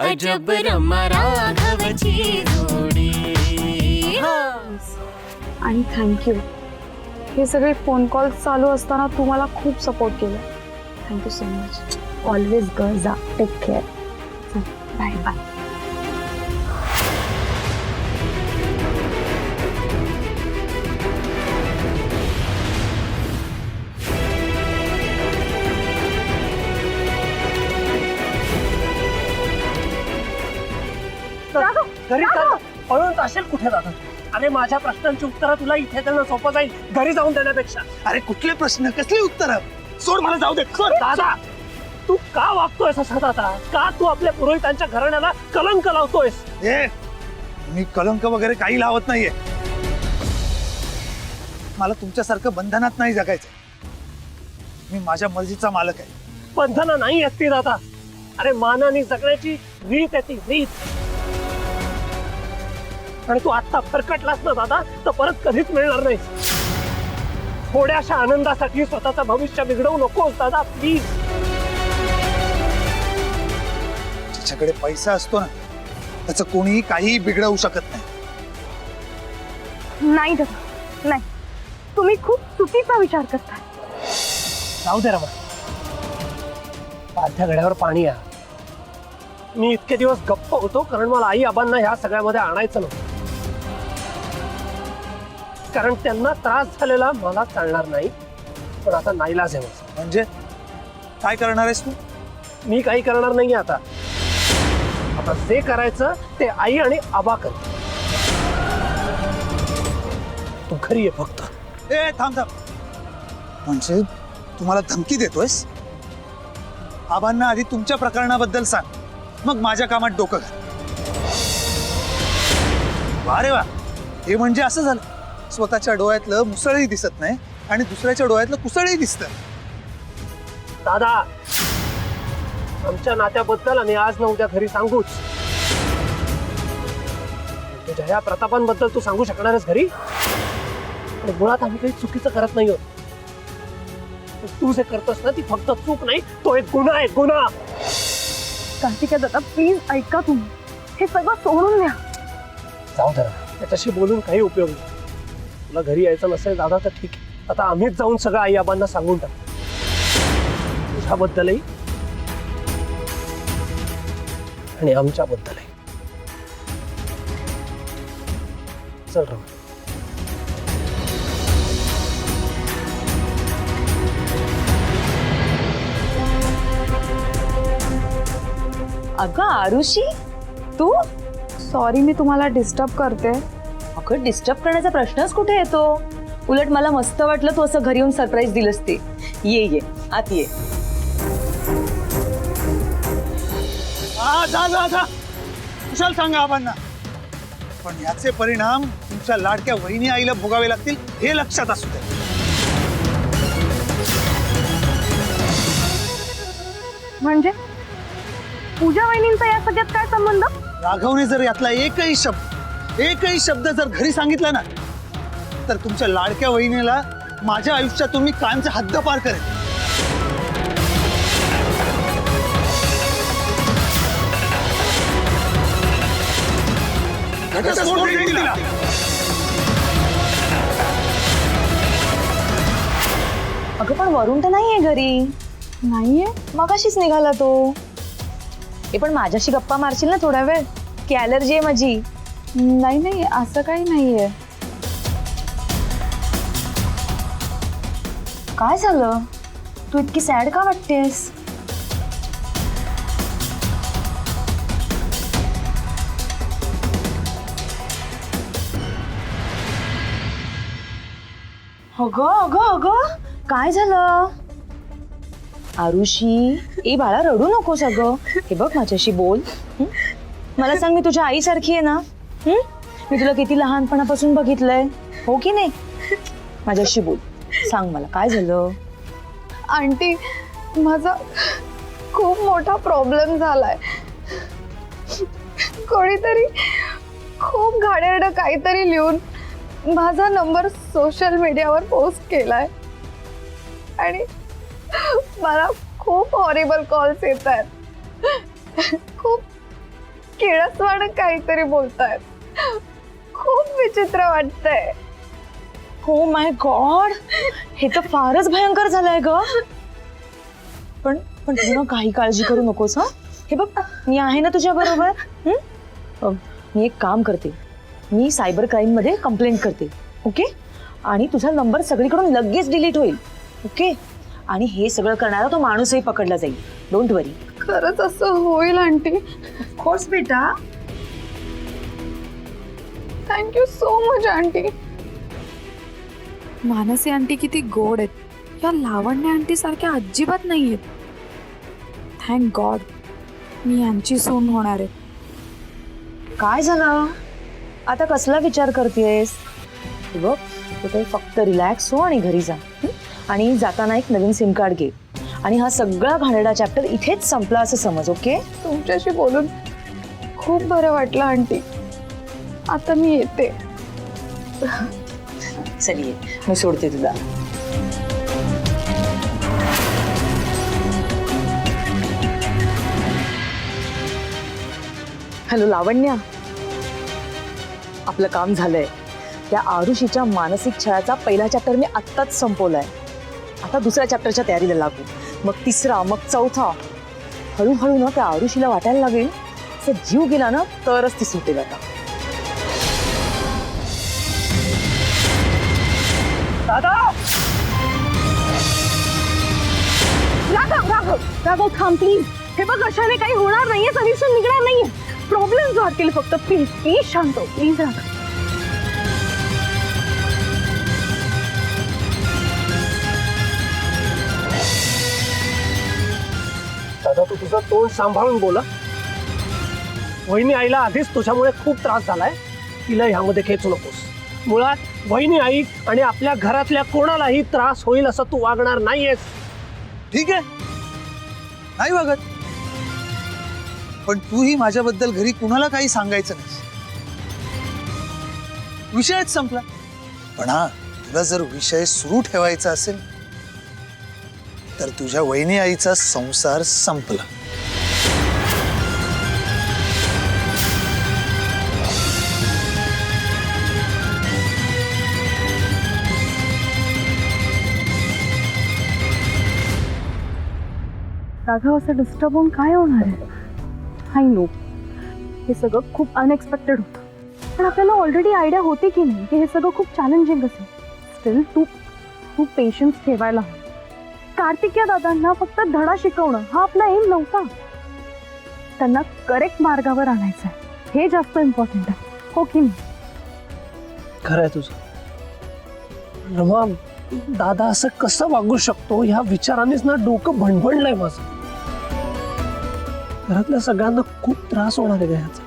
अजब रमा राघवची जोडी। आणि थँक्यू, हे सगळे फोन कॉल चालू असताना तू मला खूप सपोर्ट केला। Thank you so much. Always girl जा, टेक केअर। Bye bye. घरी पळून जाशील कुठे दादा? अरे माझ्या प्रश्नांची उत्तरं तुला इथे देणं सोपं जाईल घरी जाऊन देण्यापेक्षा। अरे कुठले प्रश्न, कसली उत्तर? सोड, मला जाऊ दे। दादा, तू का वागतोयस असं दादा? का तू आपल्या पुरोहितांच्या घराण्याला कलंक लावतोयस? मी कलंक वगैरे काही लावत नाहीये। मला तुमच्यासारखं बंधनात नाही जगायचं। मी माझ्या मर्जीचा मालक आहे। बंधनं नाही आहेत ती दादा। अरे मानाने जगण्याची रीत आहे ती रीत। आणि तू आता फरकटलास ना दादा, तर परत कधीच मिळणार नाही। थोड्याशा आनंदासाठी स्वतःचं भविष्य बिघडवू नकोस दादा, प्लीज। ज्याच्याकडे पैसा असतो ना, त्याचं कोणीही काहीही बिघडवू शकत नाही। नाही दादा, नाही, तुम्ही खूप चुकीचा विचार करता। जाऊ दे रमा, पालथ्या घड्यावर पाणी आहे। मी इतके दिवस गप्प होतो कारण मला आई आबांना ह्या सगळ्यामध्ये आणायचं नव्हतं, कारण त्यांना त्रास झालेला मला चालणार नाही। पण आता नाईलाज आहे माझा। म्हणजे काय करणार आहेस तू? मी काही करणार नाहीये आता जे करायचं ते आई आणि आबा कर। तू घरी ये फक्त। थांब थांब, म्हणजे तुम्हाला धमकी देतोयस? आबांना आधी तुमच्या प्रकरणाबद्दल सांग, मग माझ्या कामात डोकं घाल। वा रे वा, हे म्हणजे असं झालं, स्वतःच्या डोळ्यातलं मुसळही दिसत नाही आणि दुसऱ्याच्या डोळ्यातलं कुसळही दिसतं। दादा, आमच्या नात्याबद्दल आणि आज न उद्या घरी सांगूच। तुझ्या ह्या प्रतापांबद्दल तू सांगू शकणारच घरी? आणि मुळात आम्ही काही चुकीचं करत नाही आहोत। तू जे करतोस ना, ती फक्त चूक नाही, तो एक गुन्हा आहे, गुन्हा। कार्तिका दादा, प्लीज ऐका, तुम्ही हे सगळं सोडून द्या। जाऊ दे, त्याच्याशी बोलून काही उपयोग नाही। तुला घरी यायचं नसेल दादा तर ठीक आहे, आता आम्हीच जाऊन सगळं आई आबांना सांगून टाकू, तुझ्याबद्दलही आणि आमच्याबद्दलही। चल रमा। अगं आरुषी, तू? सॉरी, मी तुम्हाला डिस्टर्ब करते। अगं डिस्टर्ब करण्याचा प्रश्नच कुठे येतो? उलट मला मस्त वाटलं तू असं घरी येऊन सरप्राईज दिलंस ते। ये ये, आत ये। जा जा जा, कुशाल सांगा आबांना, पण याचे परिणाम तुमच्या लाडक्या वहिनी आईला भोगावे लागतील, हे लक्षात असू दे। म्हणजे पूजा वहिनींचा या सगळ्यात काय संबंध? राघवने जर यातला एकही शब्द जर घरी सांगितला ना, तर तुमच्या लाडक्या वहिनीला माझ्या आयुष्यातून मी कायमचा हद्दपार करेन। अगं पण वरुण तर नाहीये घरी। नाहीये? मगाशीच निघाला तो। हे पण माझ्याशी गप्पा मारशील ना थोडा वेळ? की ॲलर्जी आहे माझी? नाही नाही, असं काही नाहीये। काय झालं? तू इतकी सॅड का वाटतेस? अगं अगं अगं, काय झालं? आरुषी, ए बाळा रडू नकोस अगं। हे बघ, माझ्याशी बोल। मला सांग, मी तुझ्या आईसारखी आहे ना? मी तुला किती लहानपणापासून बघितलंय, हो की नाही? माझ्याशी बोल, सांग मला काय झालं? आंटी, माझा खूप मोठा प्रॉब्लेम झालाय। कोणीतरी खूप घाणेरडं काहीतरी लिहून माझा नंबर सोशल मीडियावर पोस्ट केलाय आणि मला खूप हॉरिबल कॉल्स येत आहेत। खूप किळसवाणं काहीतरी बोलतायत. खूप विचित्र वाटतंय. हो माय गॉड, हे तर फारच भयंकर झालंय ग. पण पण तू ना काही काळजी करू नकोस हा. हे बघ मी आहे ना तुझ्या बरोबर. मी एक काम करते, मी सायबर क्राईम मध्ये कंप्लेंट करते. ओके, आणि तुझा नंबर सगळीकडून लगेच डिलीट होईल. ओके, आणि हे सगळं करणारा तो माणूसही पकडला जाईल. डोंट वरी. खरंच असं होईल आंटी? कोर्स बेटा. Thank you so much aunty. Mansi aunty किती गोड आहेत. या लावण्य आंटी सारख्या अजिबात नाही आहेत. थँक गॉड मी यांची सून होणार आहे. काय झालं आता, कसला विचार करतेस? बघ तू काही फक्त रिलॅक्स हो आणि घरी जा. आणि जाताना एक नवीन सिम कार्ड घे. आणि हा सगळा घाणेरडा चॅप्टर इथेच संपला असं समज. ओके, तुमच्याशी बोलून खूप बरं वाटलं आंटी. आता मी येते. चल ये, मी सोडते तुला. हॅलो लावण्या, आपलं काम झालंय. त्या आरुषीच्या मानसिक छळाचा पहिला चॅप्टर मी आत्ताच संपवलाय. आता दुसऱ्या चॅप्टरच्या तयारीला लागू, मग तिसरा, मग चौथा. हळूहळू ना त्या आरुषीला वाटायला लागेल असं जीव गेला ना तरच ती सुटेल. आता दादा, राघव राघव राघव थांब प्लीज. हे बघ अशाने काही होणार नाहीये, सोल्युशन निघणार नाहीये. प्रॉब्लेम वाढतील फक्त. प्लीज प्लीज शांत हो. प्लीज राघव. दादा तू तुझं तोंड सांभाळून बोला. वहिनी आईला आधीच तुझ्यामुळे खूप त्रास झालाय. तिला ह्यामध्ये खेचू नकोस. मुळात वहिनी आई आणि आपल्या घरातल्या कोणालाही त्रास होईल असं तू वागणार नाहीयेस. ठीक आहे, नाही वागत. पण तूही माझ्याबद्दल घरी कुणाला काही सांगायचं नाही. विषयच संपला. पण हा, तुला जर विषय सुरू ठेवायचा असेल तर तुझ्या वहिनी आईचा संसार संपला. राघव असं डिस्टर्ब होऊन काय होणार आहे? आय नो हे सगळं खूप अनएक्सपेक्टेड होतं. पण आपल्याला ऑलरेडी आयडिया होती की नाही की हे सगळं खूप चॅलेंजिंग असेल. स्टील तू पेशन्स ठेवायला हवं. कार्तिकेय दादांना फक्त धडा शिकवणं हा आपला एम नव्हता. त्यांना करेक्ट मार्गावर आणायचं आहे, हे जास्त इम्पॉर्टंट आहे. हो की नाही? खरंय तुझं. रमा, दादा असं कसं वागू शकतो ह्या विचारानेच ना डोकं भणभणलंय माझं. घरातल्या सगळ्यांना खूप त्रास होणार आहे ह्याचा.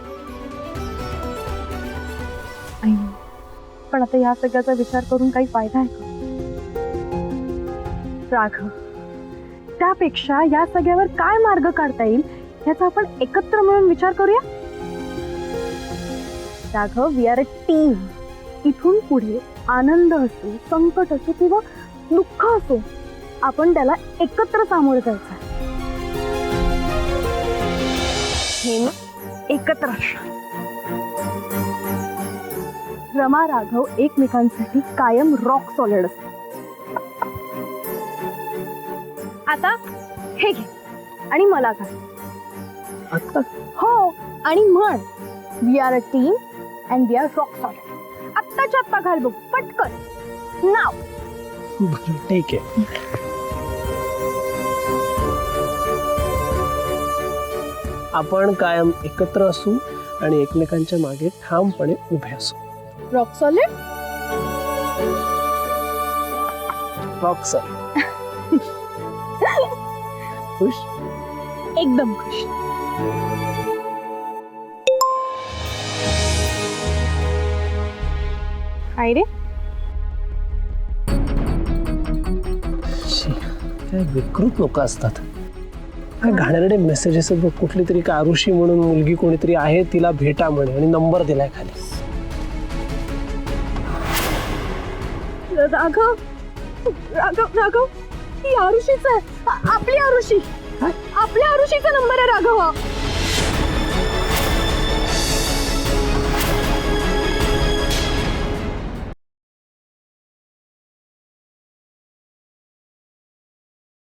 I know. पण आता या सगळ्याचा विचार करून काही फायदा आहे का? राघव, त्यापेक्षा या सगळ्यावर काय मार्ग काढता येईल याचा आपण एकत्र मिळून विचार करूया. Raghav, we are a team. इथून पुढे आनंद असो, संकट असो किंवा दुःख असो, आपण त्याला एकत्र सामोरं जायचं. हे एकत्र असणार. रमा राघव एकमेकांसाठी कायम रॉक सॉलिड असतात. आता हे घे आणि मला घाल. आता हो, आणि म्हण we are a team and we are rock solid. आत्ताच्या आत्ता घाल बघ पटकन. नाव. बरं, ठीक आहे. आपण कायम एकत्र असू आणि एकमेकांच्या मागे ठामपणे उभे असू. Rock solid. Rock solid. खुश? एकदम खुश. काय रे? काय विकृत लोक असतात. काय घाणेरडे मेसेजेस बघ. कुठली तरी का आरुषी म्हणून मुलगी कोणीतरी आहे, तिला भेटा म्हणे आणि नंबर दिलाय खाली. राघव राघव राघव ही आरुषीच आहे. आपली आरुषी. आपल्या आरुषीचा नंबर आहे राघव.